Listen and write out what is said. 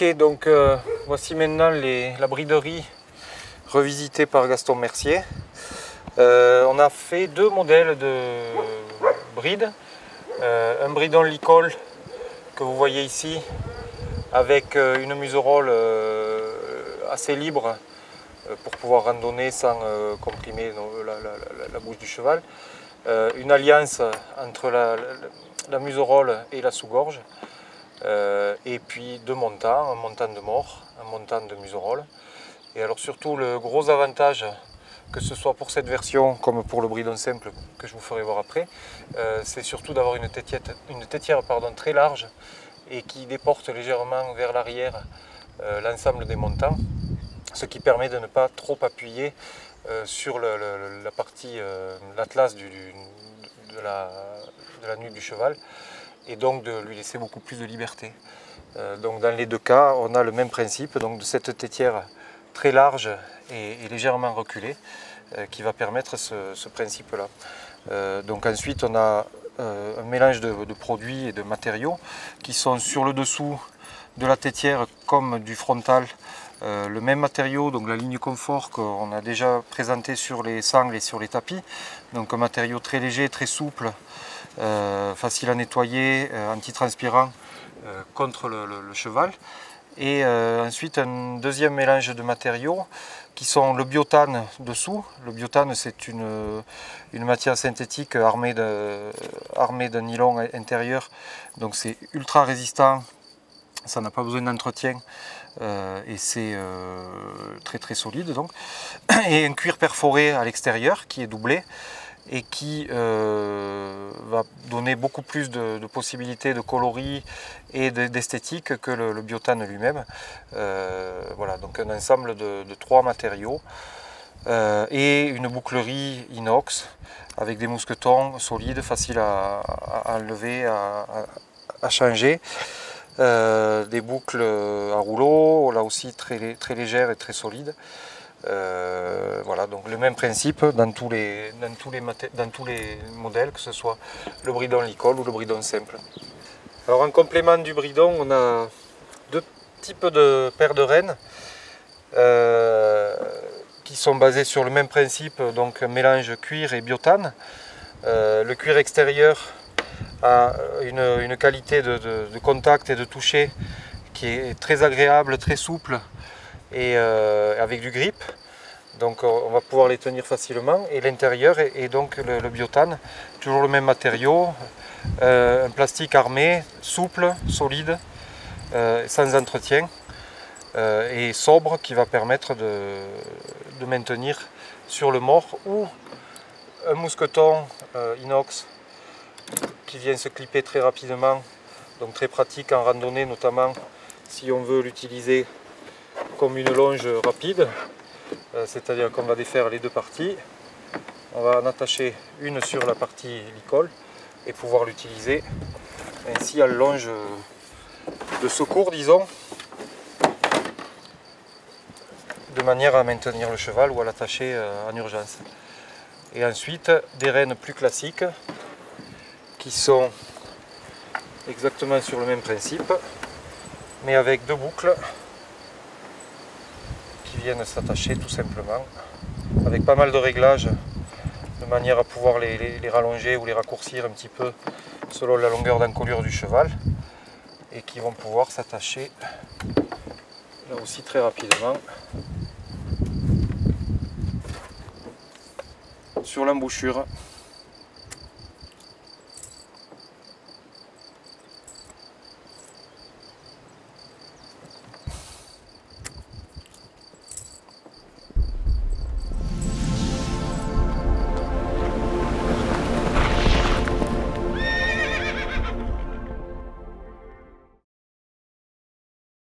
Ok, donc voici maintenant la briderie revisitée par Gaston Mercier. On a fait deux modèles de bride. Un bridon Licol que vous voyez ici avec une muserolle assez libre pour pouvoir randonner sans comprimer la bouche du cheval. Une alliance entre la muserolle et la sous-gorge. Et puis deux montants, un montant de mort, un montant de muserolle. Et alors surtout le gros avantage, que ce soit pour cette version comme pour le bridon simple que je vous ferai voir après, c'est surtout d'avoir une tétière très large et qui déporte légèrement vers l'arrière l'ensemble des montants, ce qui permet de ne pas trop appuyer sur la partie, l'atlas de la nuque du cheval, et donc de lui laisser beaucoup plus de liberté. Donc dans les deux cas, on a le même principe, donc de cette tétière très large et légèrement reculée qui va permettre ce principe-là. Donc ensuite, on a un mélange de produits et de matériaux qui sont sur le dessous de la tétière comme du frontal. Le même matériau, donc la ligne confort qu'on a déjà présenté sur les sangles et sur les tapis. Donc un matériau très léger, très souple, facile à nettoyer, antitranspirant contre le cheval. Et ensuite un deuxième mélange de matériaux qui sont le biotane dessous. Le biotane, c'est une matière synthétique armée d'un nylon intérieur, donc c'est ultra résistant, ça n'a pas besoin d'entretien et c'est très solide donc. Et un cuir perforé à l'extérieur qui est doublé et qui va donner beaucoup plus de possibilités de coloris et d'esthétique que le biotane lui-même. Voilà, donc un ensemble de trois matériaux et une bouclerie inox avec des mousquetons solides, faciles à enlever, à changer. Des boucles à rouleau, là aussi très légères et très solides. Voilà, donc le même principe dans tous les modèles, que ce soit le bridon Licol ou le bridon simple. Alors en complément du bridon, on a deux types de paires de rênes qui sont basées sur le même principe, donc un mélange cuir et biotane. Le cuir extérieur a une qualité de contact et de toucher qui est très agréable, très souple et avec du grip, donc on va pouvoir les tenir facilement. Et l'intérieur est donc le biotane, toujours le même matériau, un plastique armé, souple, solide, sans entretien et sobre, qui va permettre de maintenir sur le mort, ou un mousqueton inox qui vient se clipper très rapidement, donc très pratique en randonnée, notamment si on veut l'utiliser comme une longe rapide, c'est-à-dire qu'on va défaire les deux parties. On va en attacher une sur la partie Licol et pouvoir l'utiliser ainsi en longe de secours, disons, de manière à maintenir le cheval ou à l'attacher en urgence. Et ensuite des rênes plus classiques qui sont exactement sur le même principe, mais avec deux boucles qui viennent s'attacher tout simplement, avec pas mal de réglages de manière à pouvoir les rallonger ou les raccourcir un petit peu selon la longueur d'encolure du cheval, et qui vont pouvoir s'attacher là aussi très rapidement sur l'embouchure.